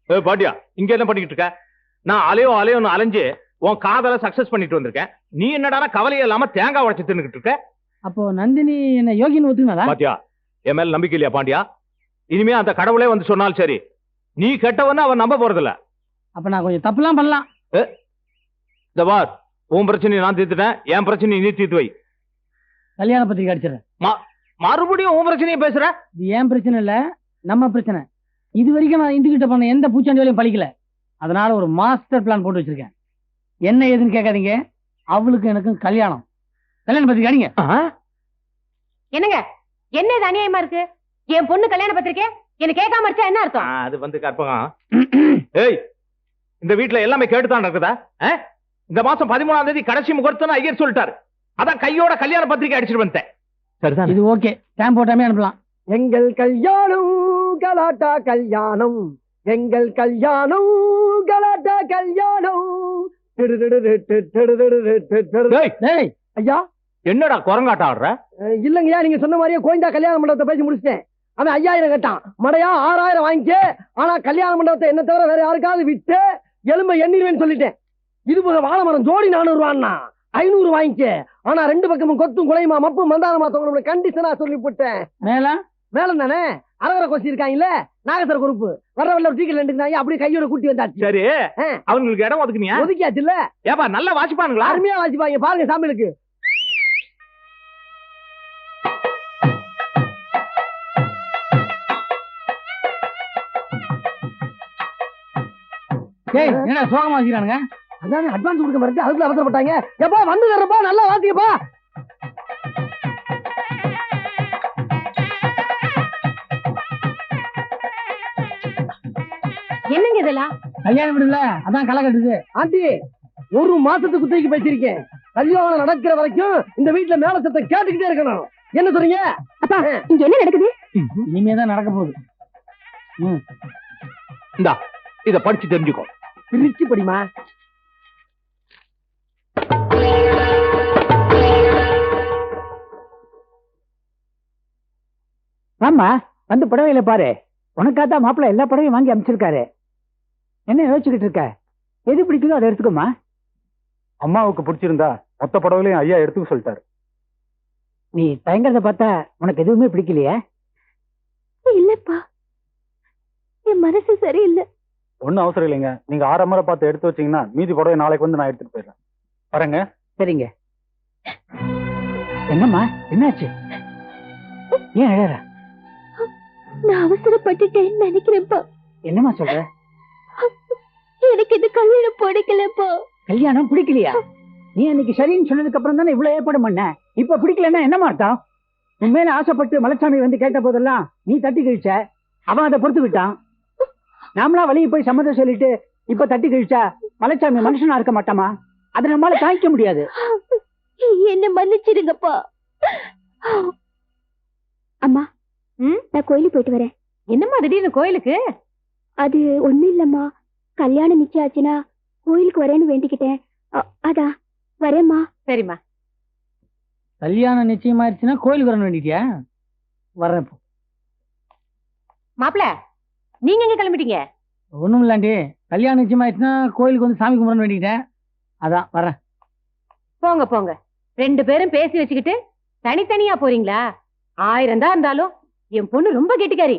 பாட்டியா இங்க என்ன பண்ணிட்டு இருக்க? நான் அலையோன்னு அலைஞ்சு உன் காதல சக்சஸ் பண்ணிட்டு வந்திருக்கேன். நீ என்னடா கவலையே இல்லாம தேங்காய் உடைச்சு தின்னுட்டு இருக்க? அப்போ நந்தினி என்ன யோகின்னு ஒத்துக்கினாளா? பாட்டியா என் மேல நம்பிக்கை இல்லையா பாண்டியா? இனிமே அந்த கடவுளே வந்து சொன்னாலும் சரி, நீ கெட்டவன்னு அவன் நம்ப போறதில்ல. அப்ப நான் கொஞ்சம் தப்புலாம் பண்ணலாம். இந்த பார், உன் பிரச்சனையை நான் தீர்த்துட்டேன், என் பிரச்சனையை நீ தீர்த்து வை. கல்யாண பத்திரிக்கை அடிச்சிடறேன். மறுபடியும் உன் பிரச்சனையை பேசுற? இது ஏன் பிரச்சனை இல்ல, நம்ம பிரச்சனை. இது வரைக்கும் நான் இந்துகிட்ட பண்ண எந்த பூச்சாண்டி வேலையும் பழிக்கல. அதனால ஒரு மாஸ்டர் பிளான் போட்டு வச்சிருக்கேன். என்ன ஏதுன்னு கேட்காதீங்க, அவளுக்கு எனக்கும் கல்யாணம். கல்யாண பத்திரிக்கை அடிங்க. என்னங்க என்ன இது அநியாயமா இருக்கு? என் பொண்ணு கல்யாண பத்திரிக்கை என்ன கேட்காம இருக்கா என்ன அர்த்தம்? அது வந்து கற்பகம். ஏய், இந்த வீட்டுல எல்லாமே கேட்டுதான் இருக்குதா? இந்த மாசம் 13ஆம் தேதி கடைசி முகூர்த்தம் ஐயர் சொல்லிட்டாரு. அதான் கையோட கல்யாண பத்திரிக்கை அடிச்சிட்டு வந்தேன். சரிதான், இது ஓகே. டைம் போட்டாமே அனுப்பலாம். எங்கள் கல்யாணம் கலாட்டா கல்யாணம், எங்கள் கல்யாணம் கலாட்டா கல்யாணம். ஐயா என்னடா குரங்காட்டம் ஆடுற? இல்லங்கய்யா, நீங்க சொன்ன மாதிரியே கோயந்தா கல்யாண மண்டபத்தை பேசி முடிச்சிட்டேன். அவன் 5000 கேட்டான், மடையா 6000 வாங்கிக்க. ஆனா கல்யாண மண்டபத்தை என்ன தவிர வேற யாருக்காவது விட்டு எலும்பை எண்ணிடுவேன்னு சொல்லிட்டேன். இது போக வாழை மரம் ஜோடி 400 ரூபான்னா 500 வாங்கிக்க. ஆனா 2 பக்கமும் கொத்தும் குலையுமா மப்பும் மந்தாரமா தோணும் கண்டிஷனா சொல்லி போட்டேன். மேலம் தானே அரவரை கொஸ்டி இருக்காங்கல்ல, நாகசர குரூப் வர்றவல்ல ஒரு டீக்கல் நின்றுங்க, அப்படியே கையோட கூட்டி வந்தாச்சு. சரி, அவங்களுக்கு இடம் ஒதுக்குனியா? ஒதுக்கியாச்சு இல்ல? ஏப்பா நல்லா வாசிப்பானுங்களா? அருமையா வாசிப்பாங்க, பாருங்க சாமிகளுக்கு. என்ன சோகமா வச்சுக்கிறானுங்க? அதான் அட்வான்ஸ் கொடுக்க மாதிரி அதுக்குள்ள அவசரப்பட்டாங்க. எப்பா வந்து தர்றப்பா, நல்லா வாசிக்கப்பா. என்னங்க இதெல்லாம்? கல்யாணம் விடல, அதான் களை கட்டுது. ஆண்டி, 1 மாசத்துக்கு குத்தகைக்கு பேசிருக்கேன். கல்யாணம் நடக்கிற வரைக்கும் இந்த வீட்டுல மேல சத்தம் கேட்டுக்கிட்டே இருக்கணும். என்ன சொல்றீங்க? அப்பா இங்க என்ன நடக்குது? இனிமேதான் நடக்க போகுது. இந்தா இத படிச்சு தெரிஞ்சுக்கோ. பிரிச்சு படிமா. ஆமா, வந்து புடவையில பாரு. உனக்காத்தான் மாப்பிள்ள எல்லா புடவையும் வாங்கி அமைச்சிருக்காரு. என்ன யோசிச்சுக்கிட்டு இருக்க? எது பிடிக்குதோ அதை எடுத்துக்கோமா. அம்மாவுக்கு பிடிச்சிருந்தா மொத்த புடவையிலையும் ஐயா எடுத்துக்க சொல்லிட்டாரு. நீ தயங்கறத பார்த்தா உனக்கு எதுவுமே பிடிக்கலையா? இல்லப்பா, என் மனசு சரியில்லை. ஒன்னும் அவசரம் இல்லைங்க, நீங்க 6 முறை பார்த்து எடுத்து வச்சீங்கன்னா மீதி புடவை நாளைக்கு வந்து நான் எடுத்துட்டு போயிடுறேன். வரேங்க. சரிங்க. என்னம்மா, என்னாச்சு? ஏன் அழற? நான் அவசரப்பட்டுட்டேன்னு நினைக்கிறேன்ப்பா. என்னம்மா சொல்ற? எனக்கு இது கல்யாணம் பிடிக்கலப்பா. கல்யாணம் பிடிக்கலையா? நீ அன்னைக்கு சரின்னு சொன்னதுக்கு அப்புறம் தானே இவ்வளவு ஏற்பாடு பண்ண. இப்ப பிடிக்கலன்னா என்னமா அர்த்தம்? உண்மையில ஆசைப்பட்டு மலைச்சாமி வந்து கேட்ட போதெல்லாம் நீ தட்டி கழிச்ச, அவன் அதை பொறுத்து விட்டான். நாமளா வழியை போய் சம்மதம் சொல்லிட்டு இப்ப தட்டி கழிச்சா மலைச்சாமி மனுஷனா இருக்க மாட்டாமா? அதை நம்மளால தாங்கிக்க முடியாது. என்ன மன்னிச்சிடுங்கப்பா. அம்மா, நான் கோயிலுக்கு போயிட்டு வரேன். என்னம்மா திடீர்னு கோயிலுக்கு? அது ஒண்ணும் இல்லம்மா, கல்யாணம் நிச்சயம் ஆச்சுன்னா கோயிலுக்கு வரேன்னு வேண்டிக்கிட்டேன். அதா வரேம்மா. சரிம்மா. கல்யாணம் நிச்சயமாயிருச்சுன்னா கோயிலுக்கு வரணும் வேண்டிட்டியா? வரேன். மாப்பிள்ள, நீங்க எங்க கிளம்பிட்டீங்க? ஒண்ணும் இல்லாண்டி, கல்யாணம் நிச்சயமாயிருச்சுன்னா கோயிலுக்கு வந்து சாமி கும்பிடணும்னு வேண்டிக்கிட்டேன். அதான் வரேன். போங்க போங்க, 2 பேரும் பேசி வச்சுக்கிட்டு தனித்தனியா போறீங்களா? 1000 தான் இருந்தாலும் என் பொண்ணு ரொம்ப கெட்டிக்காரி.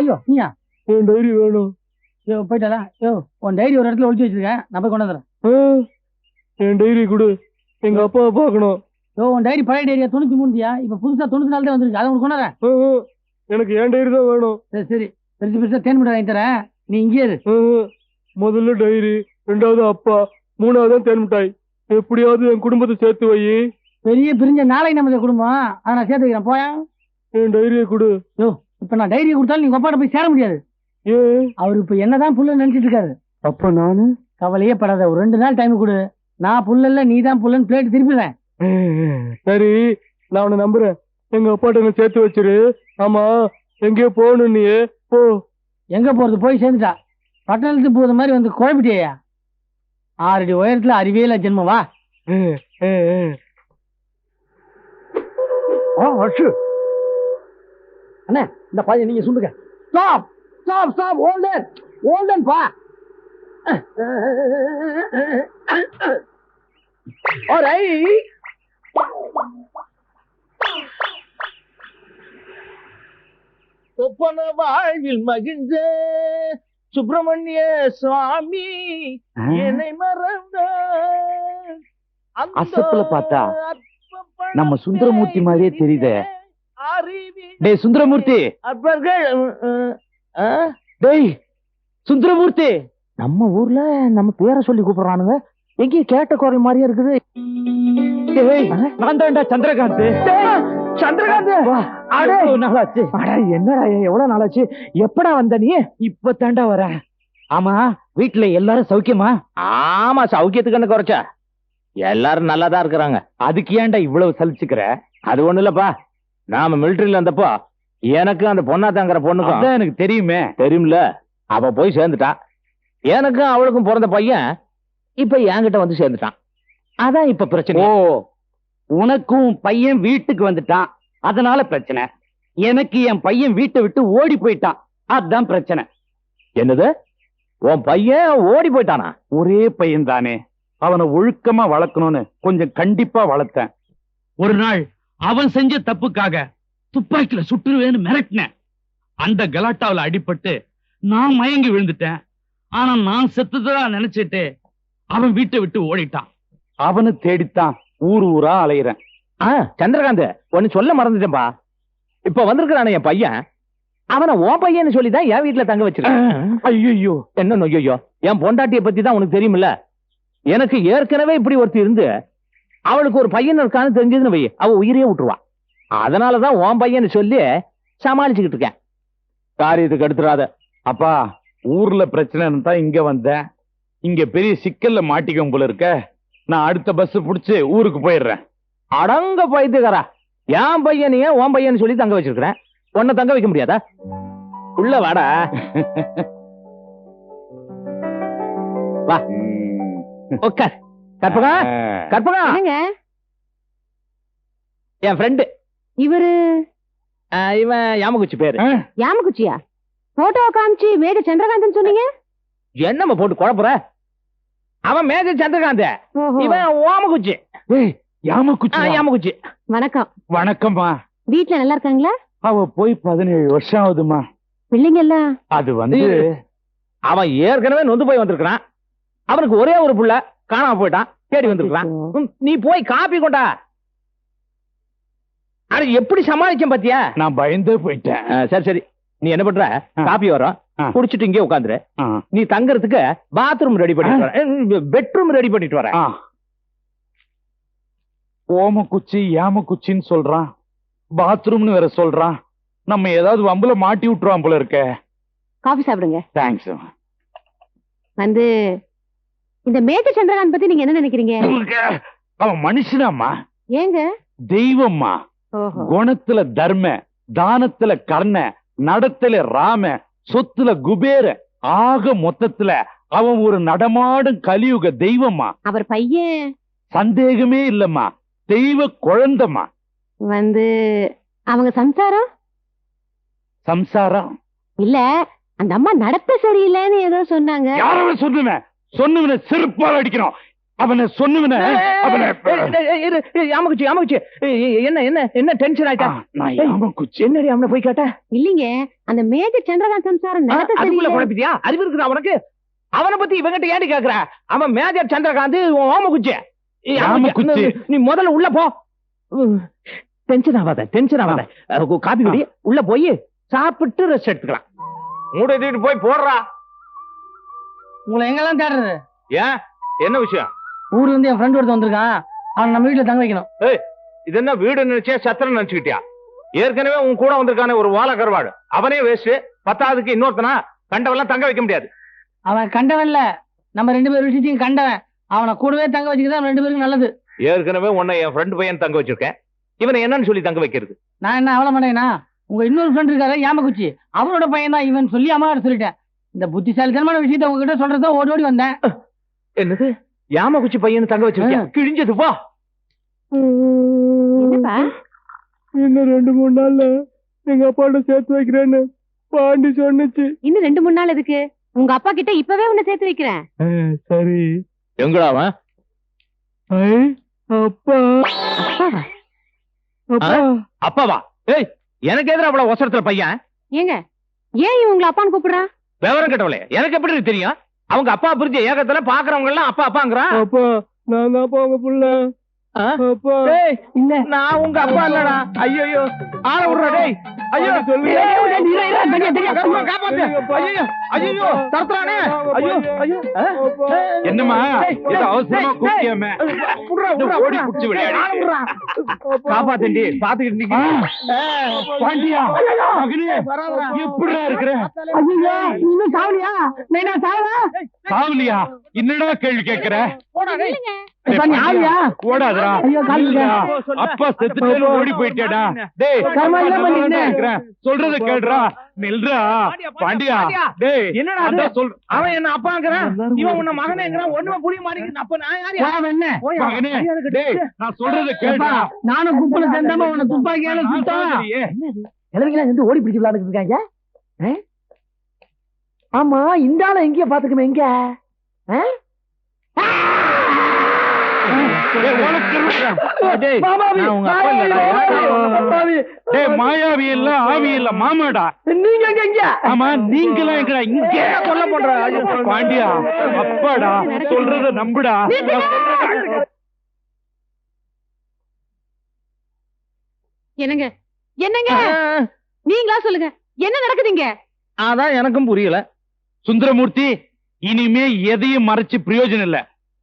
ஐயோ, நீயா? என் டைரி வேணும். போயிட்டாலா? உன் டைரி ஒரு இடத்துல ஒழிச்சு வச்சிருக்கேன், நான் போய் கொண்டாந்துறேன். என் டைரி கொடு, எங்க அப்பாவை பார்க்கணும். உன் டைரி பழைய டைரியா? 93 இப்ப புதுசா 94 தான் வந்துருக்கு. அதை உனக்கு கொண்டாடுறேன். எனக்கு என் டைரி தான் வேணும். சரி சரி, பெருசு பெருசா தேன் மிட்டாய் வாங்கி தரேன், நீ இங்கே இரு. முதல்ல டைரி, 2வது அப்பா, 3வது தேன் மிட்டாய். எப்படியாவது என் குடும்பத்தை சேர்த்து வை. பெரிய பிரிஞ்ச நாளைக்கு நம்ம குடும்பம், அதை நான் சேர்த்து வைக்கிறேன். போயா, என் டைரியை கொடு. இப்ப நான் டைரியை கொடுத்தாலும் நீ அப்பாட்ட போய் சேர முடியாது. அவர் இப்ப என்னதான் புள்ள நினைச்சிட்டு இருக்காரு. அப்ப நானு கவலையே படாத, ஒரு 2 நாள் டைம் கொடு. நான் புல்லல்ல, நீ தான் புல்லன்னு பிளேட் திருப்பிடுறேன். சரி, நான் உன்னை நம்புறேன். எங்க அப்பாட்ட என்ன சேர்த்து வச்சிரு. ஆமா, எங்கேயோ போகணும் நீ போ. எங்க போறது, போய் சேர்ந்துட்டா. பட்டணத்துக்கு போற மாதிரி வந்து குழப்பிட்டியா? 6 அடி உயரத்துல அறிவியல ஜென்மம். வா. அண்ணே, இந்த பையன் நீங்க சொல்லுங்க. Stop stop stop, Holden Holden பா. ஆல்ரைட். ஒப்பன வாழ்வில் மகிழ்ந்த சுப்பிரமணிய சுவாமி என்னை மறந்த அசப்புல பார்த்தா நம்ம சுந்தரமூர்த்தி மாதிரியே தெரியுதே. டேய் சுந்தரமூர்த்தி, டேய் சுந்தரமூர்த்தி, நம்ம ஊர்ல நம்ம பேரை சொல்லி கூப்பிடுறானுங்க. எங்கேயும் கேட்ட குரல் மாதிரியே இருக்குது. நான் தான்டா சந்திரகாந்த். சந்திரகாந்த், நாளாச்சு. என்னடா எவ்வளவு நாளாச்சு? எப்படா வந்த நீ? இப்ப தாண்டா வர. ஆமா, வீட்டுல எல்லாரும் சௌக்கியமா? ஆமா, சௌக்கியத்துக்கு என்ன குறைச்சா? எல்லாரும் நல்லாதான் இருக்கிறாங்க. அதுக்கு ஏன்டா இவ்வளவு சலிச்சுக்கிற? அது ஒண்ணு இல்லப்பா, நாம மிலிட்டரியில இருந்தப்போ எனக்கு அந்த பொண்ணாத்தாங்கிற பொண்ணுக்கும் எனக்கு தெரியுமே. தெரியும்ல, அவ போய் சேர்ந்துட்டா. எனக்கும் அவளுக்கும் பிறந்த பையன் இப்ப என்கிட்ட வந்து சேர்ந்துட்டான். அதான் இப்ப பிரச்சனை. ஓ, உனக்கும் பையன் வீட்டுக்கு வந்துட்டான், அதனால பிரச்சனை. எனக்கு என் பையன் வீட்டை விட்டு ஓடி போயிட்டான், அதுதான் பிரச்சனை. என்னது, உன் பையன் ஓடி போயிட்டானா? ஒரே பையன் தானே, அவனை ஒழுக்கமா வளர்க்கணும்னு கொஞ்சம் கண்டிப்பா வளர்த்தேன். ஒரு நாள் அவன் செஞ்ச தப்புக்காக துப்பாக்கில சுட்டுருவேன்னு மிரட்டினேன். அந்த கலாட்டாவில அடிபட்டு நான் மயங்கி விழுந்துட்டேன். ஆனா நான் செத்துதா நினைச்சிட்டு அவன் வீட்டை விட்டு ஓடிட்டான். அவனை தேடித்தான் ஊர் ஊரா அலையிறேன். சந்திரகாந்த், ஒன்னு சொல்ல மறந்துட்டேன்பா. இப்ப வந்திருக்கிறானே என் பையன், அவனை உன் பையன்னு சொல்லிதான் என் வீட்டுல தங்க வச்சிருக்கேன். ஐயோ, என்ன நொய்யோ? என் பொண்டாட்டிய பத்தி தான் உனக்கு தெரியுமில்ல. எனக்கு ஏற்கனவே இப்படி ஒருத்தி இருந்து அவளுக்கு ஒரு பையன் இருக்கான்னு தெரிஞ்சதுன்னு வை, அவ உயிரையே விட்டுருவா. அதனாலதான் உன் பையன்னு சொல்லி சமாளிச்சுக்கிட்டு இருக்கேன். காரியத்துக்கு எடுத்துறாத. அப்பா, ஊர்ல பிரச்சனைன்னு தான் இங்க வந்தேன். இங்க பெரிய சிக்கல்ல மாட்டிக்கும் போல இருக்க. நான் அடுத்த பஸ் புடிச்சு ஊருக்கு போயிடுறேன். அடங்க பைத்துக்காரா, என் பையனையே உன் பையன் சொல்லி தங்க வச்சிருக்கிறேன், உன்னை தங்க வைக்க முடியாதா? உள்ள வாடா. வா உட்கார். கற்பகா, கற்பகா, என் ஃப்ரெண்டு இவரு. இவன் யாமகுச்சி பேரு. யாமகுச்சியா? போட்டோ காமிச்சு மேஜர் சந்திரகாந்தன் சொன்னீங்க. என்னம்மா போட்டு குழப்புற? அவன் மேஜர் சந்திரகாந்த், இவன் ஓமகுச்சி. யாமகுச்சி. வணக்கம். வணக்கம்மா. வீட்டுல நல்லா இருக்காங்களா? அவ போய் 17 வருஷம் ஆகுதுமா. பிள்ளைங்க எல்லாம்? அது வந்து அவன் ஏற்கனவே நொந்து போய் வந்திருக்கான். அவனுக்கு ஒரே ஒரு புள்ள காணாம போயிட்டான், தேடி வந்திருக்கான். நீ போய் காப்பி கொண்டா. அது எப்படி சமாளிச்சேன் பாத்தியா? நான் பயந்தே போயிட்டேன். சரி சரி, நீ என்ன பண்ற? காப்பி வரும், குடிச்சிட்டு இங்கே உட்காந்துரு. நீ தங்கறதுக்கு பாத்ரூம் ரெடி பண்ணிட்டு வர, பெட்ரூம் ரெடி பண்ணிட்டு வர. ஓமக்குச்சி யாமக்குச்சின்னு சொல்றான், பாத்ரூம்னு வேற சொல்றான். நம்ம ஏதாவது வம்புல மாட்டி விட்டுருவான் போல இருக்க. காஃபி சாப்பிடுங்க. தேங்க்ஸ். வந்து இந்த மேஜர் சந்திரகாந்த் பத்தி நீங்க என்ன நினைக்கிறீங்க? அவன் மனுஷனாமா? ஏங்க? தெய்வம்மா. குணத்துல தர்ம, தானத்துல கர்ண, நடத்துல ராம, சொத்துல குபேர, ஆக மொத்தத்துல அவன் ஒரு நடமாடும் கலியுக தெய்வம்மா. அவர் பையன்? சந்தேகமே இல்லம்மா, தெய்வ குழந்தம்மா. வந்து அவங்க சம்சாரம்? சம்சாரம் இல்ல, அந்த அம்மா நடத்த சரியில்லைன்னு ஏதோ சொன்னாங்க. யாரவன் சொன்னுவன்? சொன்னுவன செருப்பால் அடிக்கணும். அவனை சொன்னுவன. யாமகுச்சி, யாமகுச்சி, என்ன என்ன என்ன டென்ஷன் ஆயிட்டா? என்னடி அவனை போய் கேட்ட? இல்லீங்க, அந்த மேஜர் சந்திரகாந்த் சம்சாரம் நடத்த சரியில்லை. குழப்பிட்டியா? அறிவு இருக்குதா உனக்கு? அவனை பத்தி இவங்கிட்ட ஏடி கேக்குற? அவன் மேஜர் சந்திரகாந்த், ஓமகுச்சி. நீ முதல்ல உள்ள போ. டென்ஷன் ஆகாத, டென்ஷன் ஆகாத. காப்பி குடி, உள்ள போய் சாப்பிட்டு ரெஸ்ட் எடுத்துக்கலாம். மூட தூக்கிட்டு போய் போடுறா. உங்களை எங்கெல்லாம் தேடுறது? ஏன், என்ன விஷயம்? ஊர்ல இருந்து என் ஃப்ரெண்ட் ஒருத்தர் வந்திருக்கான், அவன் நம்ம வீட்டுல தங்க வைக்கணும். இது என்ன வீடு நினைச்சே சத்திரம் நினைச்சுக்கிட்டியா? ஏற்கனவே உன் கூட வந்திருக்கானே ஒரு வாழ கருவாடு, அவனே வேஸ்ட். 10ஆவதுக்கு இன்னொருத்தனா கண்டவெல்லாம் தங்க வைக்க முடியாது. அவன் கண்டவன்ல நம்ம 2 பேர் விஷயத்தையும் கண்டவன். அவனை கூடவே தங்க வச்சுக்கிதான் 2 பேருக்கும் நல்லது. ஏற்கனவே உன்னை என் ஃப்ரெண்ட் பையன் தங்க வச்சிருக்கேன். இவனை என்னன்னு சொல்லி தங்க வைக்கிறது? நான் என்ன அவள மாட்டேனா? உங்க இன்னொரு ஃப்ரெண்ட் இருக்காரு யாமகுச்சி, அவனோட பையன் தான் இவன் சொல்லி அம்மா சொல்லிட்டேன். இந்த புத்திசாலித்தனமான விஷயத்தை உங்ககிட்ட சொல்றதா ஓடி வந்தேன். என்னது யாமகுச்சி பையன் தங்க வச்சிருக்கேன்? கிழிஞ்சது வா. என்னப்பா இன்னும் 2-3 நாள்ல எங்க அப்பாட்ட சேர்த்து வைக்கிறேன்னு பாண்டி சொன்னுச்சு. இன்னும் 2-3 நாள் எதுக்கு? உங்க அப்பா கிட்ட இப்பவே உன்னை சேர்த்து வைக்கிறேன். சரி. எங்கடா அவன்? அப்பா அப்பாவா? ஏய், எனக்கு எதிர அவ்வளவு அவசரத்துல பையன்? ஏங்க ஏன் இவன் உங்களை அப்பான்னு கூப்பிடுறான்? விவரம் கட்டவளே, எனக்கு எப்படி தெரியும்? அவங்க அப்பா புரிஞ்ச ஏகத்துல பாக்குறவங்க எல்லாம் அப்பா அப்பாங்கிறான். அப்பா நான் தான் உங்க புள்ள. அப்பா இல்ல நான் உங்க அப்பா இல்லடா. ஐயோ ஆள விடுறா. டேய் ஐயோ சொல்லு. என்னம்மா அவசரமா கூப்பிட்டியாமே? ஓடி புடிச்சு விளையாடி காப்பாத்தண்டி பாத்துக்கிட்டு பாண்டியா எப்படிடா இருக்கிற? இன்னும் சாவலியா? சாவலியா? என்னடா கேள்வி கேட்கிற? ஓடாதா? அப்பா செத்துட்டு ஓடி போயிட்டேடா. டேய் சொல்றது கேடுறா. நில்றா பாண்டியா. டேய் என்னடா சொல். அவன் என்ன அப்பாங்கிறான், இவன் உன்ன மகனேங்கிறான். ஒண்ணுமே புரிய மாட்டேங்குது. அப்ப நான் யாரு? என்ன மகனே? டேய் நான் சொல்றது கேடுறா. நானும் குப்பல சேர்ந்தாம உன்னை துப்பாக்கியால சுட்டா. இளவீங்களா இருந்து ஓடி பிடிச்சு விளையாடுட்டு இருக்காங்க. ஆமா இந்த ஆளை எங்கேயோ பாத்துக்கமே. எங்க மாயாவி இல்ல ஆவி இல்ல மாமாடா. நீங்க ஆமா நீங்களா எங்கடா இங்க சொல்ல போன்ற பாண்டியா? அப்பாடா சொல்றத நம்புடா. என்னங்க என்னங்க நீங்களா சொல்லுங்க, என்ன நடக்குதுங்க? அதான் எனக்கும் புரியல. சுந்தரமூர்த்தி, இனிமே எதையும் மறைச்சு பிரயோஜனம் இல்ல.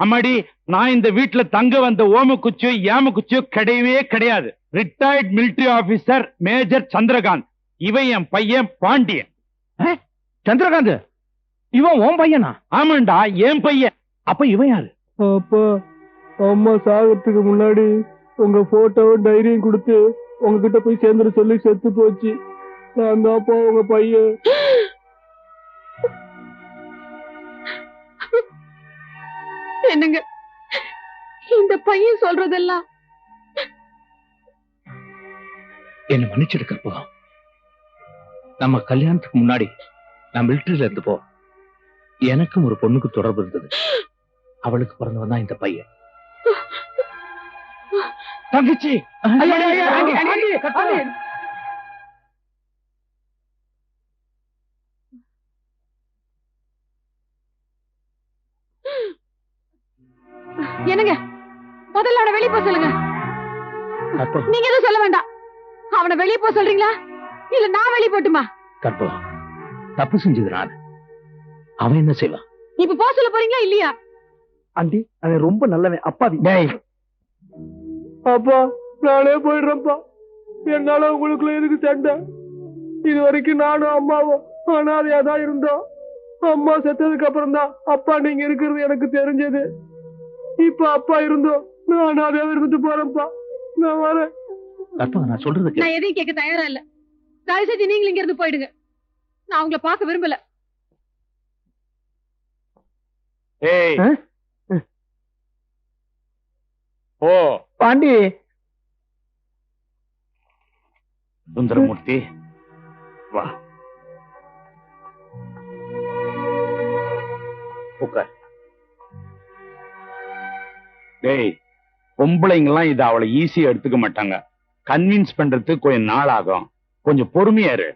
அம்மாடி, நான் இந்த வீட்டுல தங்க வந்த ஓமக்குச்சியோ ஏமக்குச்சியோ கிடையவே கிடையாது. Retired military officer major Chandrakant. இவன் என் பையன் பாண்டியன். சந்திரகாந்த் இவன் உன் பையனா? ஆமாண்டா என் பையன். அப்ப இவன் யாரு? அப்பா அம்மா சாகறதுக்கு முன்னாடி உங்க போட்டோவும் டைரியும் கொடுத்து உங்ககிட்ட போய் சேர்ந்துட சொல்லி செத்து போச்சு. நான் தான் அப்பா உங்க பையன். என்னங்க இந்த பையன் சொல்றதெல்லாம்? என்ன மன்னிச்சிடு கற்பகம். நம்ம கல்யாணத்துக்கு முன்னாடி நான் மிலிட்டரியில இருந்து போ எனக்கும் ஒரு பொண்ணுக்கு தொடர்பு இருந்தது. அவளுக்கு பிறந்தவன் தான் இந்த பையன். தங்கச்சி என்னங்க முதல்ல அவனை வெளியே போக சொல்லுங்க. நீங்க எதுவும் சொல்ல வேண்டாம். அவனை வெளியே போக சொல்றீங்களா இல்ல நான் வெளியே போட்டுமா? கற்பகம் தப்பு செஞ்சது நான். அவன் என்ன செய்வான்? இப்ப போக சொல்ல போறீங்களா இல்லையா? ஆண்டி அவன் ரொம்ப நல்லவன். அப்பாவி. அப்பா நானே போயிடுறேன்ப்பா. என்னால உங்களுக்குள்ள எதுக்கு சண்டை? இது வரைக்கும் நானும் அம்மாவும் அனாதையா தான் இருந்தோம். அம்மா செத்ததுக்கு அப்புறம் தான் அப்பா நீங்க இருக்கிறது எனக்கு தெரிஞ்சது. இப்ப அப்பா இருந்தோம் நான் அனாதையா இருந்துட்டு போறேன்ப்பா. நான் வரேன். நான் சொல்றது நான் எதையும் கேட்க தயாரா இல்ல. தயவு செஞ்சு நீங்க இங்க இருந்து போயிடுங்க. நான் உங்களை பார்க்க விரும்பல. ஏய் ஓ பாண்டி. சுந்தரமூர்த்தி வா உட்கார். டேய் பொம்பளைங்கெல்லாம் இதை அவளை ஈஸியா எடுத்துக்க மாட்டாங்க. கன்வின்ஸ் பண்றதுக்கு கொஞ்சம் நாள் ஆகும். கொஞ்சம் பொறுமையா இரு.